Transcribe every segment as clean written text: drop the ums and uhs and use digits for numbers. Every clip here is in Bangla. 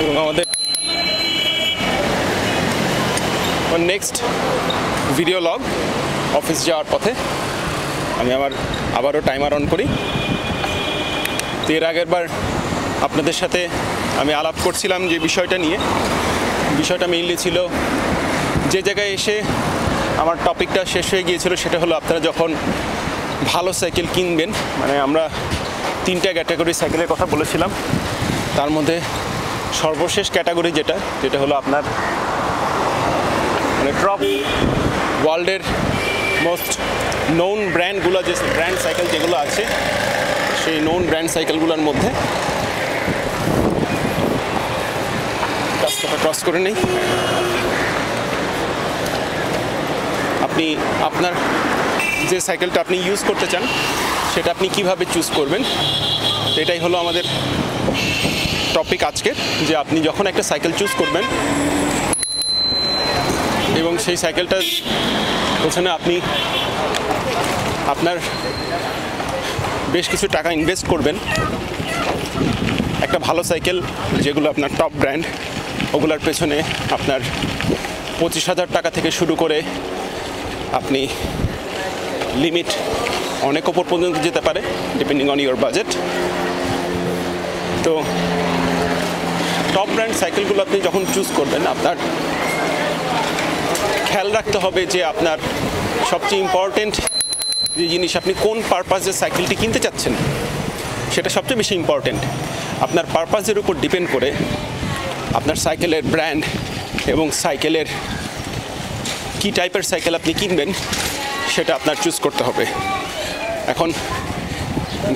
এবং আমাদের নেক্সট ভিডিও লগ অফিস যাওয়ার পথে আমি আবারও টাইমার অন করি। তো এর আগের বার আপনাদের সাথে আমি আলাপ করছিলাম যে বিষয়টা মেইনলি ছিল যে জায়গায় এসে আমার টপিকটা শেষ হয়ে গিয়েছিল, সেটা হলো আপনারা যখন ভালো সাইকেল কিনবেন, মানে আমরা 3টা ক্যাটাগরি সাইকেলের কথা বলেছিলাম। তার মধ্যে সর্বশেষ ক্যাটাগরি যেটা হলো আপনার মানে টপ ওয়ার্ল্ডের মোস্ট নোন ব্র্যান্ডগুলো, যে ব্র্যান্ড সাইকেল যেগুলো আছে, সেই নোন ব্র্যান্ড সাইকেলগুলোর মধ্যে রাস্তাটা ক্রস করে নেই। আপনি আপনার যে সাইকেলটা আপনি ইউজ করতে চান সেটা আপনি কিভাবে চুজ করবেন, এটাই হলো আমাদের টপিক আজকে। যে আপনি যখন একটা সাইকেল চুজ করবেন এবং সেই সাইকেলটা ওখানে আপনি আপনার বেশ কিছু টাকা ইনভেস্ট করবেন একটা ভালো সাইকেল যেগুলো আপনার টপ ব্র্যান্ড, ওগুলোর পেছনে আপনার 25,000 টাকা থেকে শুরু করে আপনি লিমিট অনেক ওপর পর্যন্ত যেতে পারে ডিপেন্ডিং অন ইউর বাজেট। তো টপ ব্র্যান্ড সাইকেলগুলো আপনি যখন চুজ করবেন আপনার খেয়াল রাখতে হবে যে আপনার সবচেয়ে ইম্পর্টেন্ট যে জিনিস, আপনি কোন পারপাসে সাইকেলটি কিনতে চাচ্ছেন সেটা সবচেয়ে বেশি ইম্পর্টেন্ট। আপনার পারপাসের উপর ডিপেন্ড করে আপনার সাইকেলের ব্র্যান্ড এবং সাইকেলের কী টাইপের সাইকেল আপনি কিনবেন সেটা আপনার চুজ করতে হবে। এখন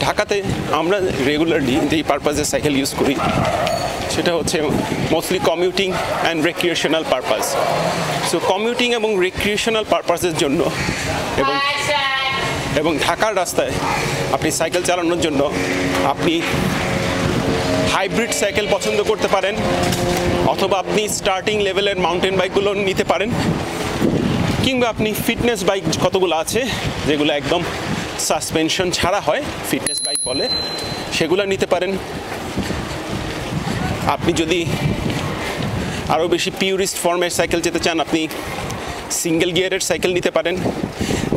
ঢাকাতে আমরা রেগুলারলি যেই পারপাসের সাইকেল ইউজ করি সেটা হচ্ছে mostly commuting and recreational purpose. So commuting এবং রেক্রিয়েশনাল পারপাসের জন্য এবং ঢাকার রাস্তায় আপনি সাইকেল চালানোর জন্য আপনি হাইব্রিড সাইকেল পছন্দ করতে পারেন, অথবা আপনি স্টার্টিং লেভেলের মাউন্টেন বাইকগুলো নিতে পারেন, কিংবা আপনি ফিটনেস বাইক কতগুলো আছে যেগুলো একদম সাসপেনশন ছাড়া হয়, ফিটনেস বাইক বলে, সেগুলো নিতে পারেন। আপনি যদি আরও বেশি পিউরিস্ট ফর্মের সাইকেল যেতে চান আপনি সিঙ্গেল গিয়ারের সাইকেল নিতে পারেন।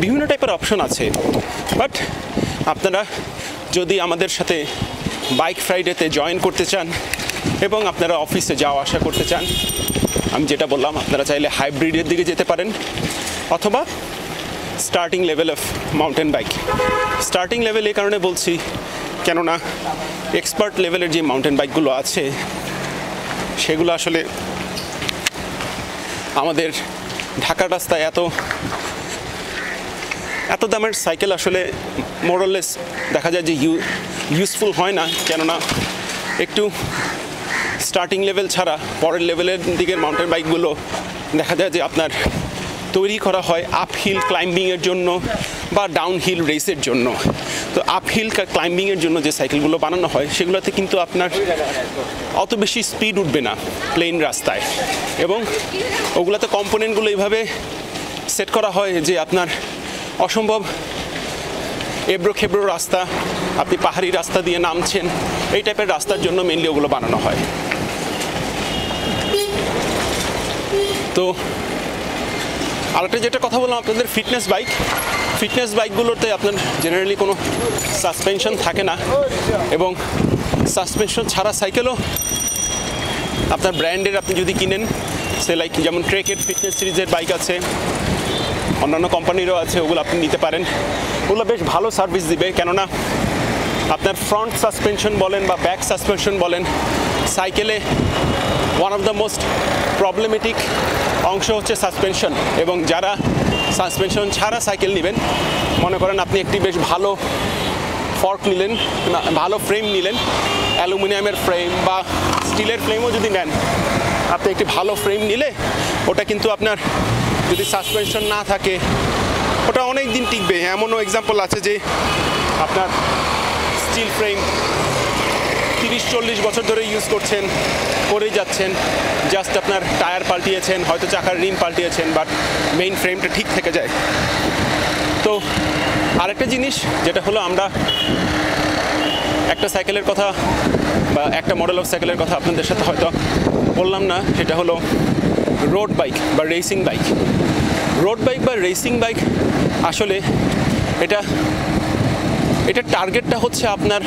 বিভিন্ন টাইপের অপশন আছে। বাট আপনারা যদি আমাদের সাথে বাইক ফ্রাইডেতে জয়েন করতে চান এবং আপনারা অফিসে যাওয়া আসা করতে চান, আমি যেটা বললাম, আপনারা চাইলে হাইব্রিডের দিকে যেতে পারেন অথবা starting level of mountain bike. Starting level এই কারণে বলছি কেননা এক্সপার্ট লেভেলের যে মাউন্টেন বাইকগুলো আছে সেগুলো আসলে আমাদের ঢাকার রাস্তায় এত দামের সাইকেল আসলে মোরলেস দেখা যায় যে ইউজফুল হয় না, কেননা একটু স্টার্টিং লেভেল ছাড়া পরের লেভেলের দিকের মাউন্টেন বাইকগুলো দেখা যায় যে আপনার তৈরি করা হয় আপহিল ক্লাইম্বিংয়ের জন্য বা ডাউনহিল রেসের জন্য। তো আপহিল ক্লাইম্বিংয়ের জন্য যে সাইকেলগুলো বানানো হয় সেগুলোতে কিন্তু আপনার অত বেশি স্পিড উঠবে না প্লেন রাস্তায়, এবং ওগুলোতে কম্পোনেন্টগুলো এইভাবে সেট করা হয় যে আপনার অসম্ভব এবড়ো খেবড়ো রাস্তা, আপনি পাহাড়ি রাস্তা দিয়ে নামছেন, এই টাইপের রাস্তার জন্য মেনলি ওগুলো বানানো হয়। তো আরেকটা যেটা কথা বললাম আপনাদের ফিটনেস বাইকগুলোতে আপনার জেনারেলি কোনো সাসপেনশন থাকে না, এবং সাসপেনশন ছাড়া সাইকেলও আপনার ব্র্যান্ডের আপনি যদি কিনেন, সে লাইক যেমন ট্রেকের ফিটনেস সিরিজের বাইক আছে, অন্যান্য কোম্পানিরও আছে, ওগুলো আপনি নিতে পারেন। ওগুলো বেশ ভালো সার্ভিস দিবে, কেননা আপনার ফ্রন্ট সাসপেনশন বলেন বা ব্যাক সাসপেনশন বলেন, সাইকেলে one of the most problematic অংশ হচ্ছে সাসপেনশন। এবং যারা সাসপেনশন ছাড়া সাইকেল নেবেন, মনে করেন আপনি একটি বেশ ভালো ফর্ক নিলেন, ভালো ফ্রেম নিলেন, অ্যালুমিনিয়ামের ফ্রেম বা স্টিলের ফ্রেমও যদি নেন, আপনি একটি ভালো ফ্রেম নিলে ওটা কিন্তু আপনার যদি সাসপেনশন না থাকে ওটা অনেক দিন টিকবে। এমনও এক্সাম্পল আছে যে আপনার স্টিল ফ্রেম 30-40 বছর ধরে ইউজ করেই যাচ্ছেন, জাস্ট আপনার টায়ার পাল্টিয়েছেন, হয়তো চাকার রিম পাল্টিয়েছেন, বাট মেইন ফ্রেমটা ঠিক থেকে যায়। তো আরেকটা জিনিস যেটা হলো, আমরা একটা সাইকেলের কথা বা একটা মডেল অফ সাইকেলের কথা আপনাদের সাথে হয়তো বললাম না, সেটা হলো রোড বাইক বা রেসিং বাইক। রোড বাইক বা রেসিং বাইক আসলে এটা টার্গেটটা হচ্ছে আপনার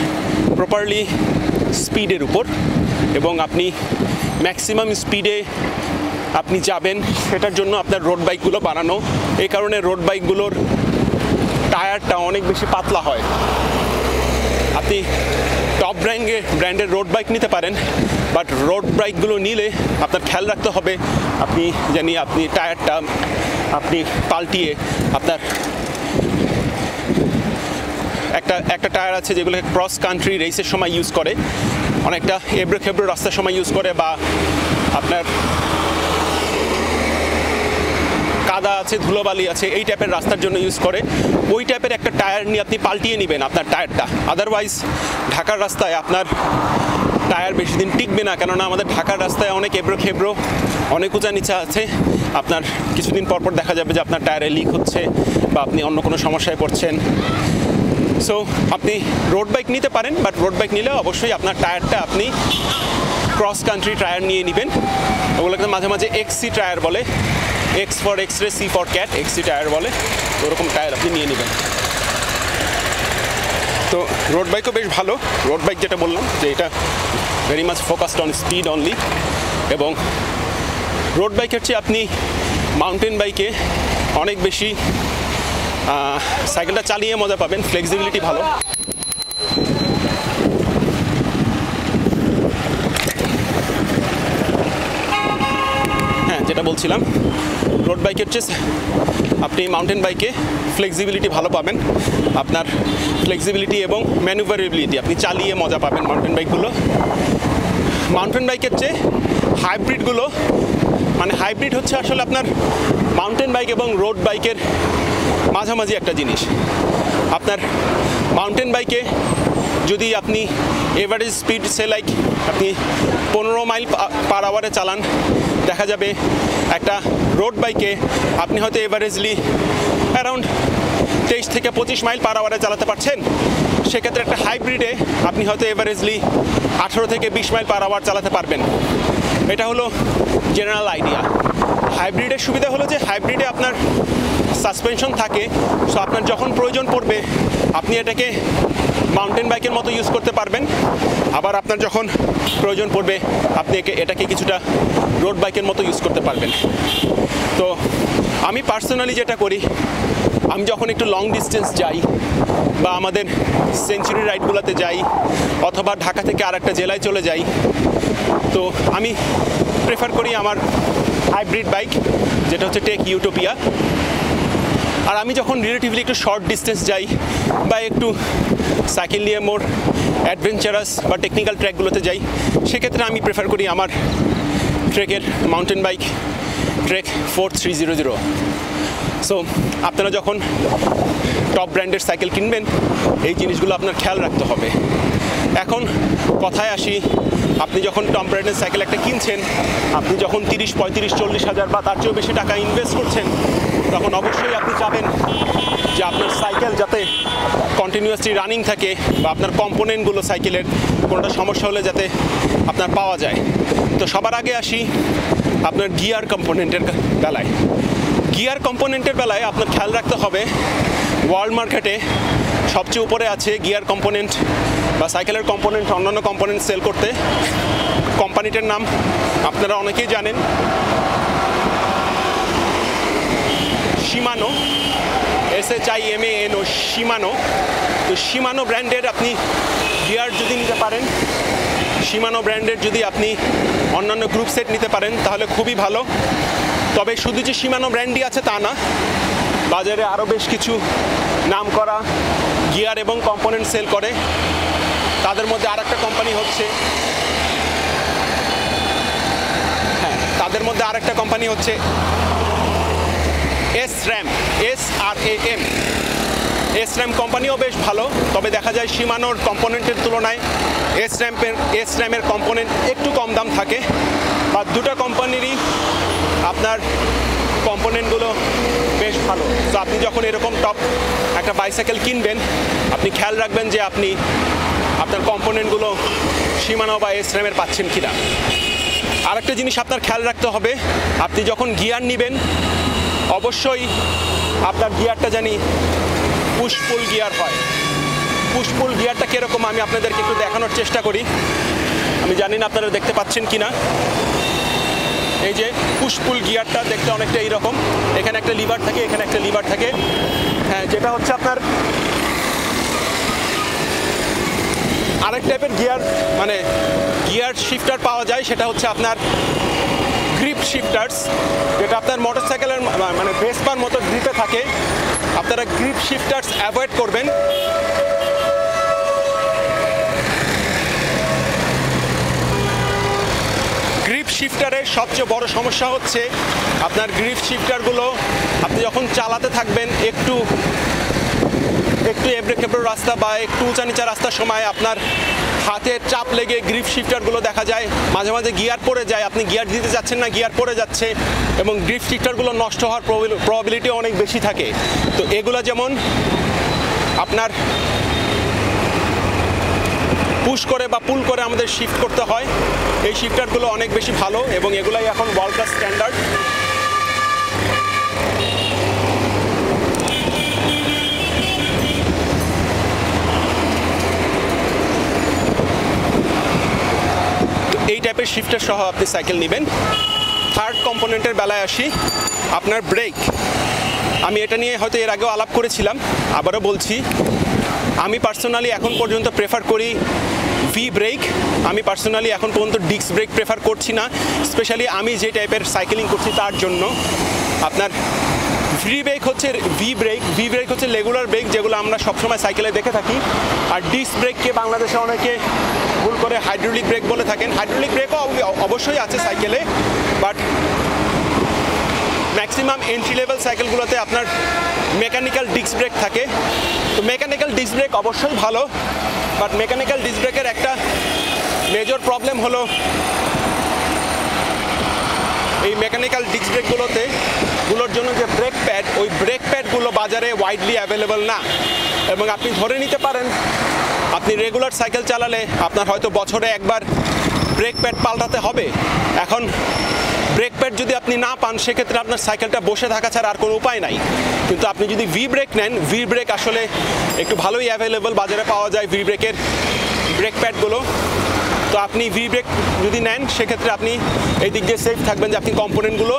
প্রপারলি স্পিডের উপর, এবং আপনি ম্যাক্সিমাম স্পিডে আপনি যাবেন, সেটার জন্য আপনার রোড বাইকগুলো বানানো। এই কারণে রোড বাইকগুলোর টায়ারটা অনেক বেশি পাতলা হয়। আপনি টপ ব্র্যান্ডের রোড বাইক নিতে পারেন, বাট রোড বাইকগুলো নিলে আপনার খেয়াল রাখতে হবে আপনি টায়ারটা আপনি পাল্টিয়ে আপনার একটা টায়ার আছে যেগুলো ক্রস কান্ট্রি রেসের সময় ইউজ করে, অনেকটা এবড়ো খেবড়ো রাস্তার সময় ইউজ করে, বা আপনার কাদা আছে, ধুলোবালি আছে, এই টাইপের রাস্তার জন্য ইউজ করে। ওই টাইপের একটা টায়ার নিয়ে আপনি পাল্টিয়ে নেবেন আপনার টায়ারটা। আদারওয়াইজ ঢাকার রাস্তায় আপনার টায়ার বেশি দিন টিকবে না, কেননা আমাদের ঢাকার রাস্তায় অনেক এবড়ো খেবড়ো, অনেক উঁচা নিচা আছে। আপনার কিছুদিন পর দেখা যাবে যে আপনার টায়ারে লিক হচ্ছে বা আপনি অন্য কোনো সমস্যায় পড়ছেন। সো আপনি রোড বাইক নিতে পারেন, বাট রোড বাইক নিলে অবশ্যই আপনার টায়ারটা আপনি ক্রস কান্ট্রি টায়ার নিয়ে নেবেন। ওগুলোকে মাঝে মাঝে এক্সসি টায়ার বলে, X for X-ray, C for cat, XC tyre বলে। ওরকম টায়ার আপনি নিয়ে নেবেন। তো রোড বাইকও বেশ ভালো। রোড বাইক যেটা বললাম যে এটা very much focused on speed only, এবং রোড বাইকের চেয়ে আপনি মাউন্টেন বাইকে অনেক বেশি সাইকেলটা চালিয়ে মজা পাবেন, ফ্লেক্সিবিলিটি ভালো। হ্যাঁ, যেটা বলছিলাম, রোড বাইকের চেয়ে আপনি মাউন্টেন বাইকে ফ্লেক্সিবিলিটি ভালো পাবেন। আপনার ফ্লেক্সিবিলিটি এবং ম্যানুভারেবিলিটি আপনি চালিয়ে মজা পাবেন মাউন্টেন বাইকগুলো। মাউন্টেন বাইকের চেয়ে হাইব্রিডগুলো, মানে হাইব্রিড হচ্ছে আসলে আপনার মাউন্টেন বাইক এবং রোড বাইকের মাঝামাঝি একটা জিনিস। আপনার মাউন্টেন বাইকে যদি আপনি এভারেজ স্পিড লাইক আপনি 15 মাইল পার আওয়ারে চালান, দেখা যাবে একটা রোড বাইকে আপনি হয়তো এভারেজলি অ্যারাউন্ড 23 থেকে 25 মাইল পার আওয়ারে চালাতে পারছেন। সেক্ষেত্রে একটা হাইব্রিডে আপনি হয়তো এভারেজলি 18 থেকে 20 মাইল পার আওয়ার চালাতে পারবেন। এটা হলো জেনারেল আইডিয়া। হাইব্রিডের সুবিধা হলো যে হাইব্রিডে আপনার সাসপেনশন থাকে, সো আপনার যখন প্রয়োজন পড়বে আপনি এটাকে মাউন্টেন বাইকের মতো ইউজ করতে পারবেন, আবার আপনার যখন প্রয়োজন পড়বে আপনি এটাকে কিছুটা রোড বাইকের মতো ইউজ করতে পারবেন। তো আমি পার্সোনালি যেটা করি, আমি যখন একটু লং ডিস্টেন্স যাই বা আমাদের সেঞ্চুরি রাইডগুলোতে যাই অথবা ঢাকা থেকে আরেকটা জেলায় চলে যাই, তো আমি প্রেফার করি আমার হাইব্রিড বাইক, যেটা হচ্ছে টেক ইউটোপিয়া। আর আমি যখন রিলেটিভলি একটু শর্ট ডিস্টেন্স যাই বা একটু সাইকেল নিয়ে মোর অ্যাডভেঞ্চারাস বা টেকনিক্যাল ট্র্যাকগুলোতে যাই, সেক্ষেত্রে আমি প্রেফার করি আমার ট্রেকের মাউন্টেন বাইক ট্রেক 4300। সো আপনারা যখন টপ ব্র্যান্ডের সাইকেল কিনবেন এই জিনিসগুলো আপনার খেয়াল রাখতে হবে। এখন কথায় আসি, আপনি যখন টপ ব্র্যান্ডের সাইকেল একটা কিনছেন, আপনি যখন 30, 35, 40 হাজার বা তার চেয়েও বেশি টাকা ইনভেস্ট করছেন, তখন অবশ্যই আপনি চাবেন যে আপনার সাইকেল যাতে কন্টিনিউয়াসলি রানিং থাকে বা আপনার কম্পোনেন্টগুলো সাইকেলের কোনোটা সমস্যা হলে যাতে আপনার পাওয়া যায়। তো সবার আগে আসি আপনার গিয়ার কম্পোনেন্টের বেলায়। গিয়ার কম্পোনেন্টের বেলায় আপনার খেয়াল রাখতে হবে, ওয়ার্ল্ড মার্কেটে সবচেয়ে উপরে আছে গিয়ার কম্পোনেন্ট বা সাইকেলের কম্পোনেন্ট, অন্যান্য কম্পোনেন্ট সেল করতে। কোম্পানিটার নাম আপনারা অনেকেই জানেন, শিমানো, SHIMANO, শিমানো। তো শিমানো ব্র্যান্ডের আপনি গিয়ার যদি নিতে পারেন, শিমানো ব্র্যান্ডের যদি আপনি অন্যান্য গ্রুপ সেট নিতে পারেন তাহলে খুবই ভালো। তবে শুধু যে শিমানো ব্র্যান্ডই আছে তা না, বাজারে আরও বেশ কিছু নাম করা গিয়ার এবং কম্পোনেন্ট সেল করে। তাদের মধ্যে আরেকটা কোম্পানি হচ্ছে SRAM, SRAM। SRAM কোম্পানিও বেশ ভালো, তবে দেখা যায় শিমানোর কম্পোনেন্টের তুলনায় SRAM-এর কম্পোনেন্ট একটু কম দাম থাকে। বা দুটো কোম্পানিরই আপনার কম্পোনেন্টগুলো বেশ ভালো। তো আপনি যখন এরকম টপ একটা বাইসাইকেল কিনবেন, আপনি খেয়াল রাখবেন যে আপনি আপনার কম্পোনেন্টগুলো শিমানো বা এসরামের পাচ্ছেন কিনা। আরেকটা জিনিস আপনার খেয়াল রাখতে হবে, আপনি যখন গিয়ার নেবেন অবশ্যই আপনার গিয়ারটা জানি পুশ পুল গিয়ার হয়। পুশ পুল গিয়ারটা কীরকম আমি আপনাদেরকে একটু দেখানোর চেষ্টা করি। আমি জানি না আপনারা দেখতে পাচ্ছেন কিনা। এই যে পুশ পুল গিয়ারটা দেখতে অনেকটা এইরকম, এখানে একটা লিভার থাকে, এখানে একটা লিভার থাকে। হ্যাঁ, যেটা হচ্ছে আপনার আরেক টাইপের গিয়ার, মানে গিয়ার শিফটার পাওয়া যায়, সেটা হচ্ছে আপনার গ্রিপ শিফটার্স, যেটা আপনার মোটরসাইকেলের মানে ভেসপার মতো গ্রিপে থাকে। আপনারা গ্রিপ শিফটার্স অ্যাভয়েড করবেন। গ্রিপ শিফটারের সবচেয়ে বড় সমস্যা হচ্ছে আপনার গ্রিপ শিফটারগুলো আপনি যখন চালাতে থাকবেন একটু এবড়ে খেবড়ে রাস্তা বা একটু উঁচা নিচা রাস্তার সময় আপনার হাতের চাপ লেগে গ্রিপ শিফটারগুলো দেখা যায় মাঝে মাঝে গিয়ার পড়ে যায়। আপনি গিয়ার দিতে যাচ্ছেন না, গিয়ার পড়ে যাচ্ছে এবং গ্রিপ শিফটারগুলো নষ্ট হওয়ার প্রবাবিলিটি অনেক বেশি থাকে। তো এগুলো যেমন আপনার পুশ করে বা পুল করে আমাদের শিফট করতে হয়। এই শিফটারগুলো অনেক বেশি ভালো এবং এগুলাই এখন ওয়ার্ল্ড ক্লাস স্ট্যান্ডার্ড। এই টাইপের শিফটার সহ আপনি সাইকেল নেবেন। থার্ড কম্পোনেন্টের বেলায় আসি, আপনার ব্রেক। আমি এটা নিয়ে হয়তো এর আগেও আলাপ করেছিলাম, আবারও বলছি, আমি পার্সোনালি এখন পর্যন্ত প্রেফার করি ভি ব্রেক। আমি পার্সোনালি এখন পর্যন্ত ডিস্ক ব্রেক প্রেফার করছি না, স্পেশালি আমি যে টাইপের সাইকেলিং করছি তার জন্য। আপনার ভি ব্রেক হচ্ছে ভি ব্রেক হচ্ছে রেগুলার ব্রেক, যেগুলো আমরা সবসময় সাইকেলে দেখে থাকি। আর ডিস্ক ব্রেককে বাংলাদেশে অনেকে ভুল করে হাইড্রোলিক ব্রেক বলে থাকেন। হাইড্রোলিক ব্রেকও অবশ্যই আছে সাইকেলে, বাট ম্যাক্সিমাম এন্ট্রি লেভেল সাইকেলগুলোতে আপনার মেকানিক্যাল ডিস্ক ব্রেক থাকে। তো মেকানিক্যাল ডিস্ক ব্রেক অবশ্যই ভালো, বাট মেকানিক্যাল ডিস্ক ব্রেকের একটা মেজর প্রবলেম হলো এই মেকানিক্যাল ডিস্ক ব্রেকগুলোর জন্য যে ব্রেক প্যাড, ওই ব্রেক প্যাডগুলো বাজারে ওয়াইডলি অ্যাভেলেবল না। এবং আপনি ধরে নিতে পারেন আপনি রেগুলার সাইকেল চালালে আপনার হয়তো বছরে একবার ব্রেক প্যাড পাল্টাতে হবে। এখন ব্রেক প্যাড যদি আপনি না পান সেক্ষেত্রে আপনার সাইকেলটা বসে থাকা ছাড়া আর কোনো উপায় নাই। কিন্তু আপনি যদি ভি ব্রেক নেন, ভি ব্রেক আসলে একটু ভালোই অ্যাভেলেবল, বাজারে পাওয়া যায় ভি ব্রেকের ব্রেক প্যাডগুলো। তো আপনি ভি ব্রেক যদি নেন সেক্ষেত্রে আপনি এই দিক দিয়ে সেফ থাকবেন যে আপনি কম্পোনেন্টগুলো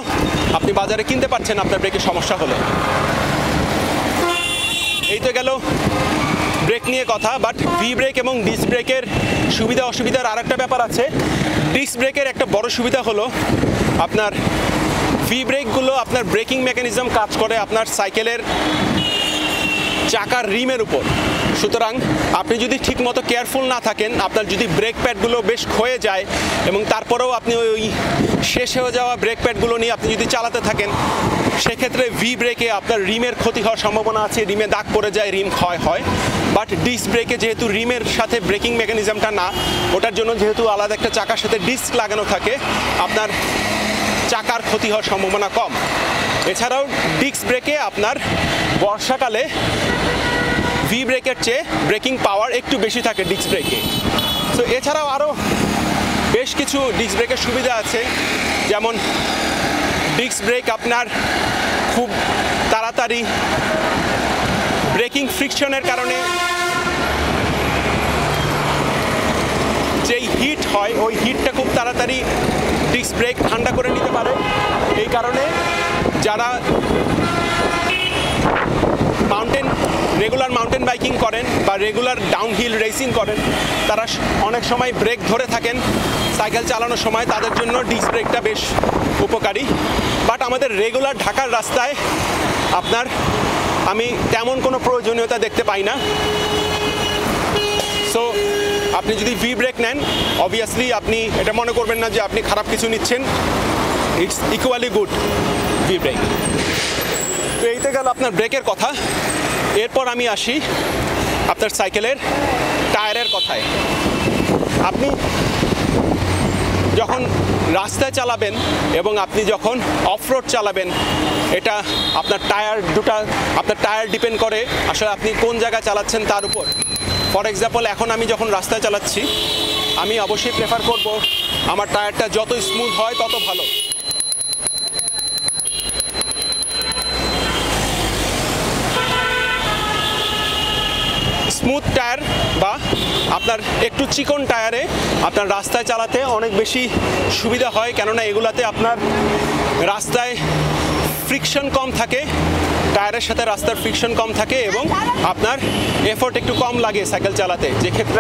আপনি বাজারে কিনতে পারছেন আপনার ব্রেকের সমস্যা হলে। এই তো গেল ব্রেক নিয়ে কথা। বাট ভি ব্রেক এবং ডিস্ক ব্রেকের সুবিধা অসুবিধার আর একটা ব্যাপার আছে। ডিস্ক ব্রেকের একটা বড় সুবিধা হলো আপনার ভি ব্রেকগুলো আপনার ব্রেকিং মেকানিজম কাজ করে আপনার সাইকেলের চাকার রিমের উপর। সুতরাং আপনি যদি ঠিকমতো কেয়ারফুল না থাকেন, আপনার যদি ব্রেক প্যাডগুলো বেশ ক্ষয়ে যায় এবং তারপরেও আপনি ওই শেষ হয়ে যাওয়া ব্রেক প্যাডগুলো নিয়ে আপনি যদি চালাতে থাকেন, সেক্ষেত্রে ভি ব্রেকে আপনার রিমের ক্ষতি হওয়ার সম্ভাবনা আছে, রিমে দাগ পড়ে যায়, রিম ক্ষয় হয়। বাট ডিস্ক ব্রেকে যেহেতু রিমের সাথে ব্রেকিং মেকানিজমটা না, ওটার জন্য যেহেতু আলাদা একটা চাকার সাথে ডিস্ক লাগানো থাকে, আপনার চাকার ক্ষতি হওয়ার সম্ভাবনা কম। এছাড়াও ডিস্ক ব্রেকে আপনার বর্ষাকালে ভি ব্রেকের চেয়ে ব্রেকিং পাওয়ার একটু বেশি থাকে ডিস্ক ব্রেকে। তো এছাড়াও আরও বেশ কিছু ডিস্ক ব্রেকের সুবিধা আছে, যেমন ডিস্ক ব্রেক আপনার খুব তাড়াতাড়ি ব্রেকিং ফ্রিকশনের কারণে যেই হিট হয় ওই হিটটা খুব তাড়াতাড়ি ডিস্ক ব্রেক ঠান্ডা করে নিতে পারে। এই কারণে যারা রেগুলার মাউন্টেন বাইকিং করেন বা রেগুলার ডাউনহিল রেসিং করেন, তারা অনেক সময় ব্রেক ধরে থাকেন সাইকেল চালানোর সময়, তাদের জন্য ডিস্ক ব্রেকটা বেশ উপকারী। বাট আমাদের রেগুলার ঢাকার রাস্তায় আপনার আমি তেমন কোনো প্রয়োজনীয়তা দেখতে পাই না। সো আপনি যদি ভি ব্রেক নেন, অবভিয়াসলি আপনি এটা মনে করবেন না যে আপনি খারাপ কিছু নিচ্ছেন, it's equally good we break. তো এইতে গেল আপনার ব্রেকের কথা। এরপর আমি আসি আপনার সাইকেলের টায়ারের কথায়। আপনি যখন রাস্তায় চালাবেন এবং আপনি যখন অফরোড চালাবেন, এটা আপনার টায়ার ডিপেন্ড করে আসলে আপনি কোন জায়গায় চালাচ্ছেন তার উপর। ফর এক্সাম্পল এখন আমি যখন রাস্তায় চালাচ্ছি আমি অবশ্যই প্রেফার করব আমার টায়ারটা যত স্মুথ হয় তত ভালো। স্মুথ টায়ার বা আপনার একটু চিকন টায়ারে আপনার রাস্তায় চালাতে অনেক বেশি সুবিধা হয়, কেননা এগুলাতে আপনার রাস্তায় ফ্রিকশন কম থাকে, টায়ারের সাথে রাস্তার ফ্রিকশন কম থাকে এবং আপনার এফোর্ট একটু কম লাগে সাইকেল চালাতে। যে ক্ষেত্রে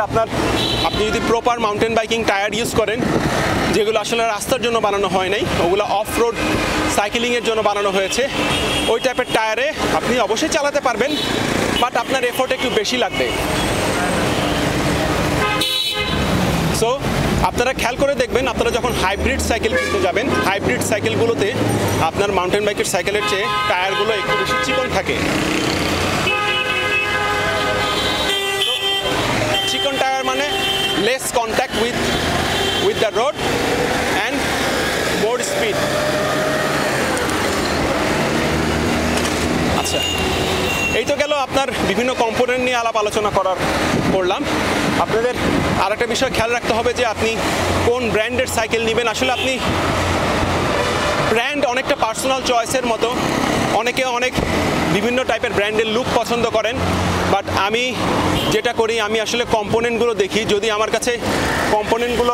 আপনি যদি proper mountain biking tyre use করেন, যেগুলো আসলে রাস্তার জন্য বানানো হয় নাই, ওগুলো অফ রোড সাইকেলিংয়ের জন্য বানানো হয়েছে, ওই টাইপের টায়ারে আপনি অবশ্যই চালাতে পারবেন, বাট আপনার এফোর্ট একটু বেশি লাগবে। সো আপনারা খেয়াল করে দেখবেন, আপনারা যখন হাইব্রিড সাইকেল কিনতে যাবেন, হাইব্রিড সাইকেলগুলোতে আপনার মাউন্টেন বাইকের সাইকেলের চেয়ে টায়ারগুলো একটু বেশি চিকন থাকে। চিকন টায়ার মানে less contact with the road and more speed. আচ্ছা, এই তো গেল আপনার বিভিন্ন কম্পোনেন্ট নিয়ে আলোচনা করলাম। আপনাদের আরেকটা বিষয় খেয়াল রাখতে হবে যে আপনি কোন ব্র্যান্ডের সাইকেল নেবেন। আসলে আপনি ব্র্যান্ড অনেকটা পার্সোনাল চয়েসের মতো, অনেকে অনেক বিভিন্ন টাইপের ব্র্যান্ডের লুক পছন্দ করেন, বাট আমি যেটা করি আমি আসলে কম্পোনেন্টগুলো দেখি। যদি আমার কাছে কম্পোনেন্টগুলো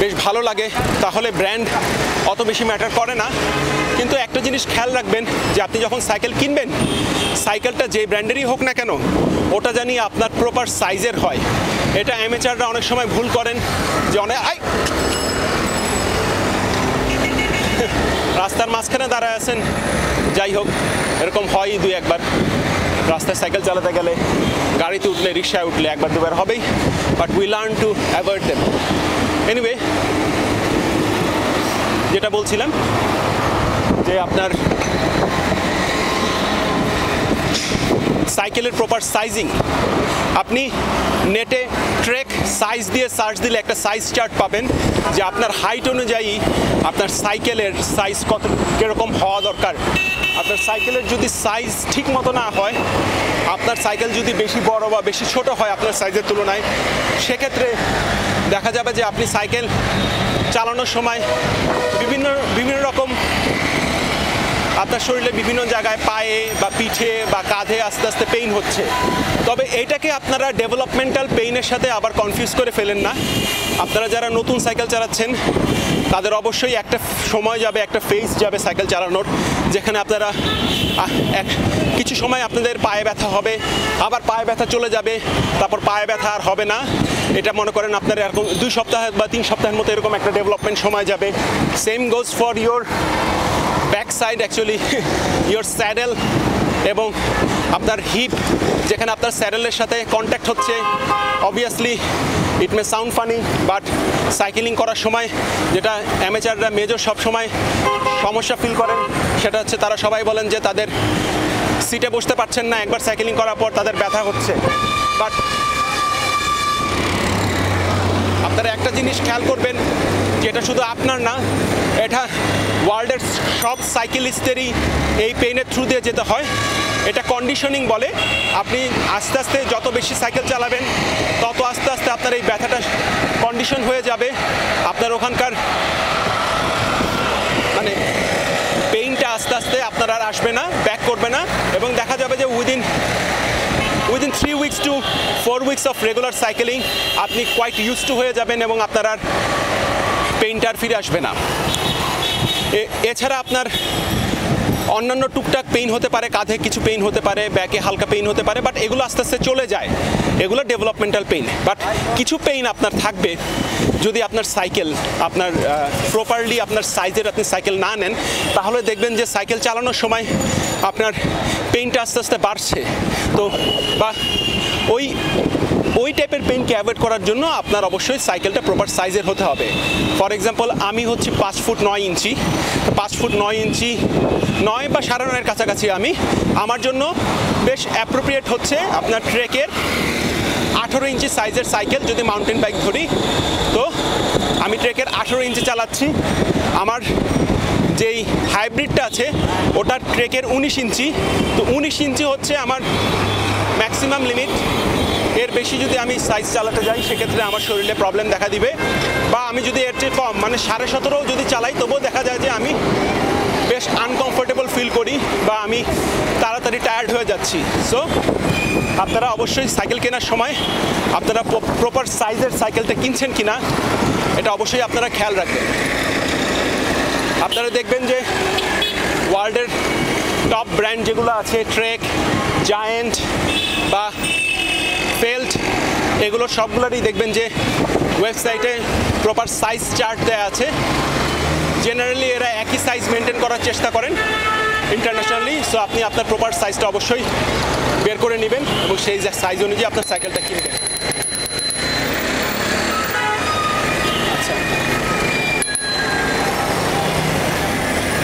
বেশ ভালো লাগে তাহলে ব্র্যান্ড অত বেশি ম্যাটার করে না। কিন্তু একটা জিনিস খেয়াল রাখবেন যে আপনি যখন সাইকেল কিনবেন, সাইকেলটা যে ব্র্যান্ডেরই হোক না কেন ওটা জানি আপনার প্রপার সাইজের হয়। এটা অ্যামেচাররা অনেক সময় ভুল করেন যে রাস্তার মাঝখানে দাঁড়ায় আছেন, যাই হোক এরকম হয় দুই একবার রাস্তায় সাইকেল চালাতে গেলে, গাড়িতে উঠলে, রিক্সায় উঠলে একবার দুবার হবেই, but we learn to avoid them. Anyway, যেটা বলছিলাম যে আপনার সাইকেলের প্রপার সাইজিং, আপনি নেটে ট্রেক সাইজ দিয়ে সার্চ দিলে একটা সাইজ চার্ট পাবেন যে আপনার হাইট অনুযায়ী আপনার সাইকেলের সাইজ কীরকম হওয়া দরকার। আপনার সাইকেলের যদি সাইজ ঠিক মতো না হয়, আপনার সাইকেল যদি বেশি বড় বা বেশি ছোট হয় আপনার সাইজের তুলনায়, সেক্ষেত্রে দেখা যাবে যে আপনি সাইকেল চালানোর সময় বিভিন্ন রকম আপনার শরীরে বিভিন্ন জায়গায় পায়ে বা পিঠে বা কাঁধে আস্তে আস্তে পেইন হচ্ছে। তবে এইটাকে আপনারা ডেভেলপমেন্টাল পেইনের সাথে আবার কনফিউজ করে ফেলেন না। আপনারা যারা নতুন সাইকেল চালাচ্ছেন তাদের অবশ্যই একটা সময় যাবে, একটা ফেজ যাবে সাইকেল চালানোর, যেখানে আপনারা কিছু সময় আপনাদের পায়ে ব্যথা হবে, আবার পায়ে ব্যথা চলে যাবে, তারপর পায়ে ব্যথা আর হবে না। এটা মনে করেন আপনার এরকম 2 সপ্তাহ বা 3 সপ্তাহের মতো এরকম একটা ডেভেলপমেন্ট সময় যাবে। Same goes for your back side, actually your saddle এবং আপনার হিপ, যেখানে আপনার স্যাডেলের সাথে কন্ট্যাক্ট হচ্ছে। Obviously it may sound funny, but cycling করার সময় যেটা অ্যামেচাররা মেজর সবসময় সমস্যা ফিল করেন সেটা হচ্ছে তারা সবাই বলেন যে তাদের সিটে বসতে পারছেন না, একবার সাইকেলিং করার পর তাদের ব্যথা হচ্ছে। বাট আপনারা একটা জিনিস খেয়াল করবেন, যেটা শুধু আপনার না, এটা ওয়ার্ল্ডের সব সাইকেলিস্টেরই এই পেইনের থ্রু দিয়ে যেতে হয়। এটা কন্ডিশনিং বলে। আপনি আস্তে আস্তে যত বেশি সাইকেল চালাবেন তত আস্তে আস্তে আপনার এই ব্যথাটা কন্ডিশন হয়ে যাবে, আপনার ওখানকার মানে পেইনটা আস্তে আস্তে আপনার আর আসবে না, ব্যাক করবে না, এবং দেখা যাবে যে within 3 weeks to 4 weeks of regular cycling আপনি কোয়াইট ইউজ টু হয়ে যাবেন এবং আপনার আর পেইনটা আর ফিরে আসবে না। এছাড়া আপনার অন্যান্য টুকটাক পেইন হতে পারে, কাঁধে কিছু পেইন হতে পারে, ব্যাকে হালকা পেইন হতে পারে, বাট এগুলো আস্তে আস্তে চলে যায়, এগুলো ডেভেলপমেন্টাল পেইন। বাট কিছু পেইন আপনার থাকবে যদি আপনার সাইকেল আপনার প্রপারলি আপনার সাইজের আপনি সাইকেল না নেন, তাহলে দেখবেন যে সাইকেল চালানোর সময় আপনার পেইনটা আস্তে আস্তে বাড়ছে। তো বা ওই টাইপের পেইনকে অ্যাভয়েড করার জন্য আপনার অবশ্যই সাইকেলটা প্রপার সাইজের হতে হবে। ফর এক্সাম্পল আমি হচ্ছে 5 ফুট 9 ইঞ্চি, 5 ফুট 9 ইঞ্চি 9 বা 9.5-এর কাছাকাছি আমার জন্য বেশ অ্যাপ্রোপ্রিয়েট হচ্ছে আপনার ট্রেকের 18 ইঞ্চি সাইজের সাইকেল। যদি মাউন্টেন বাইক ধরি তো আমি ট্রেকের 18 ইঞ্চি চালাচ্ছি। আমার যেই হাইব্রিডটা আছে ওটার ট্রেকের 19 ইঞ্চি, তো 19 ইঞ্চি হচ্ছে আমার ম্যাক্সিমাম লিমিট। এর বেশি যদি আমি সাইজ চালাতে যাই সেক্ষেত্রে আমার শরীরে প্রবলেম দেখা দিবে, বা আমি যদি এর চেয়ে কম মানে 17.5 যদি চালাই তবুও দেখা যায় যে আমি বেশ আনকমফোর্টেবল ফিল করি বা আমি তাড়াতাড়ি টায়ার্ড হয়ে যাচ্ছি। সো আপনারা অবশ্যই সাইকেল কেনার সময় আপনারা প্রপার সাইজের সাইকেলটা কিনছেন কিনা এটা অবশ্যই আপনারা খেয়াল রাখবেন। আপনারা দেখবেন যে ওয়ার্ল্ডের টপ ব্র্যান্ড যেগুলো আছে, ট্রেক, জায়েন্ট বা ফেল্ট, এগুলো সবগুলোরই দেখবেন যে ওয়েবসাইটে প্রপার সাইজ চার্ট দেওয়া আছে। জেনারেলি এরা একই সাইজ মেনটেন করার চেষ্টা করেন ইন্টারন্যাশনালি। সো আপনি আপনার প্রপার সাইজটা অবশ্যই বের করে নেবেন এবং সেই সাইজ অনুযায়ী আপনার সাইকেলটা কিনবেন। আচ্ছা,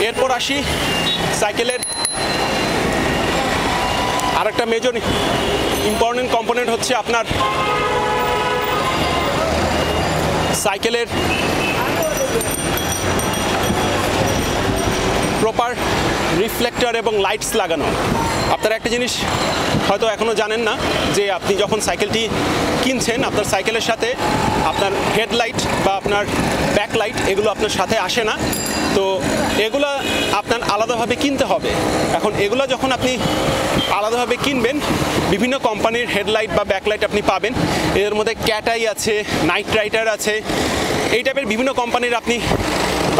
এরপর আসি সাইকেলের আরেকটা মেজর ইম্পর্টেন্ট কম্পোনেন্ট হচ্ছে আপনার সাইকেলের প্রপার রিফ্লেক্টর এবং লাইটস লাগানো। আপনারা একটা জিনিস হয়তো এখনও জানেন না যে আপনি যখন সাইকেলটি কিনছেন আপনার সাইকেলের সাথে আপনার হেডলাইট বা আপনার ব্যাকলাইট এগুলো আপনার সাথে আসে না। তো এগুলো আপনার আলাদাভাবে কিনতে হবে। এখন এগুলো যখন আপনি আলাদাভাবে কিনবেন, বিভিন্ন কোম্পানির হেডলাইট বা ব্যাকলাইট আপনি পাবেন। এর মধ্যে ক্যাটাই আছে, নাইট রাইডার আছে, এই টাইপের বিভিন্ন কোম্পানির আপনি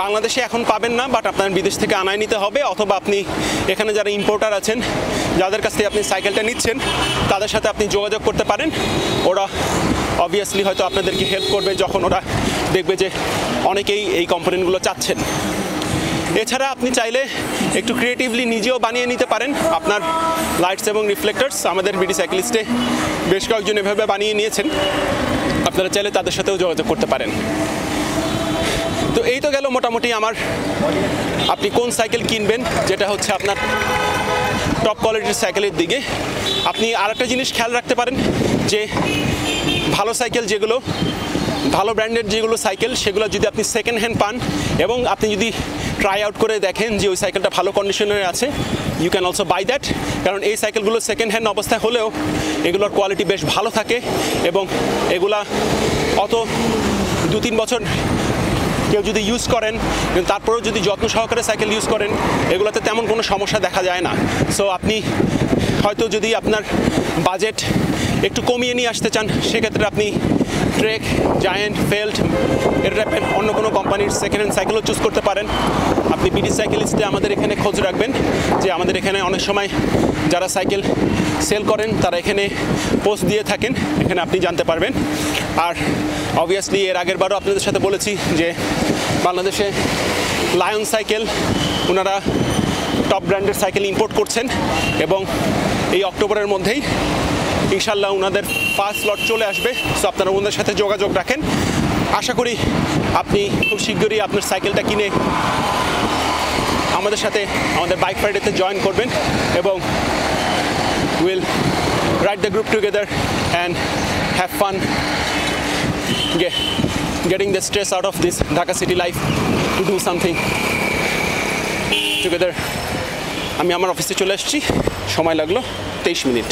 বাংলাদেশে এখন পাবেন না, বাট আপনার বিদেশ থেকে আনায় নিতে হবে, অথবা আপনি এখানে যারা ইম্পোর্টার আছেন যাদের কাছ থেকে আপনি সাইকেলটা নিচ্ছেন তাদের সাথে আপনি যোগাযোগ করতে পারেন। ওরা অবভিয়াসলি হয়তো আপনাদেরকে হেল্প করবে যখন ওরা দেখবে যে অনেকেই এই কম্পোনেন্টগুলো চাচ্ছেন। এছাড়া আপনি চাইলে একটু ক্রিয়েটিভলি নিজেও বানিয়ে নিতে পারেন আপনার লাইটস এবং রিফ্লেক্টার্স। আমাদের বিডি সাইকেলিস্টে বেশ কয়েকজন এভাবে বানিয়ে নিয়েছেন, আপনারা চাইলে তাদের সাথেও যোগাযোগ করতে পারেন। তো এই তো গেল মোটামুটি আমার আপনি কোন সাইকেল কিনবেন, যেটা হচ্ছে আপনার টপ কোয়ালিটির সাইকেলের দিকে। আপনি আরেকটা জিনিস খেয়াল রাখতে পারেন যে ভালো সাইকেল যেগুলো, ভালো ব্র্যান্ডের যেগুলো সাইকেল, সেগুলো যদি আপনি সেকেন্ড হ্যান্ড পান এবং আপনি যদি ট্রাই আউট করে দেখেন যে ওই সাইকেলটা ভালো কন্ডিশনে আছে, you can also buy that. কারণ এই সাইকেলগুলো সেকেন্ড হ্যান্ড অবস্থায় হলেও এগুলোর কোয়ালিটি বেশ ভালো থাকে এবং এগুলা অত 2-3 বছর কেউ যদি ইউজ করেন, তারপরেও যদি যত্ন সহকারে সাইকেল ইউজ করেন, এগুলোতে তেমন কোনো সমস্যা দেখা যায় না। সো আপনি হয়তো যদি আপনার বাজেট একটু কমিয়ে নিয়ে আসতে চান, সেক্ষেত্রে আপনি ট্রেক, জায়েন্ট, ফেল্ট এর টাইপের অন্য কোনো কোম্পানির সেকেন্ড হ্যান্ড সাইকেলও চুজ করতে পারেন। আপনি বিডি সাইকেলিস্টে আমাদের এখানে খোঁজ রাখবেন যে আমাদের এখানে অনেক সময় যারা সাইকেল সেল করেন তারা এখানে পোস্ট দিয়ে থাকেন, এখানে আপনি জানতে পারবেন। আর অবভিয়াসলি এর আগের বারও আপনাদের সাথে বলেছি যে বাংলাদেশে লায়ন সাইকেল ওনারা টপ ব্র্যান্ডের সাইকেল ইম্পোর্ট করছেন এবং এই অক্টোবরের মধ্যেই ইনশাল্লাহ ওনাদের ফার্স্ট লট চলে আসবে। সো আপনারা ওনাদের সাথে যোগাযোগ রাখেন। আশা করি আপনি খুব শীঘ্রই আপনার সাইকেলটা কিনে আমাদের সাথে আমাদের বাইক ফ্রাইডেতে জয়েন করবেন এবং will ride the group together and have fun getting the stress out of this Dhaka city life to do something together. আমি আমার অফিসে চলে আসছি, সময় লাগলো 23 মিনিট।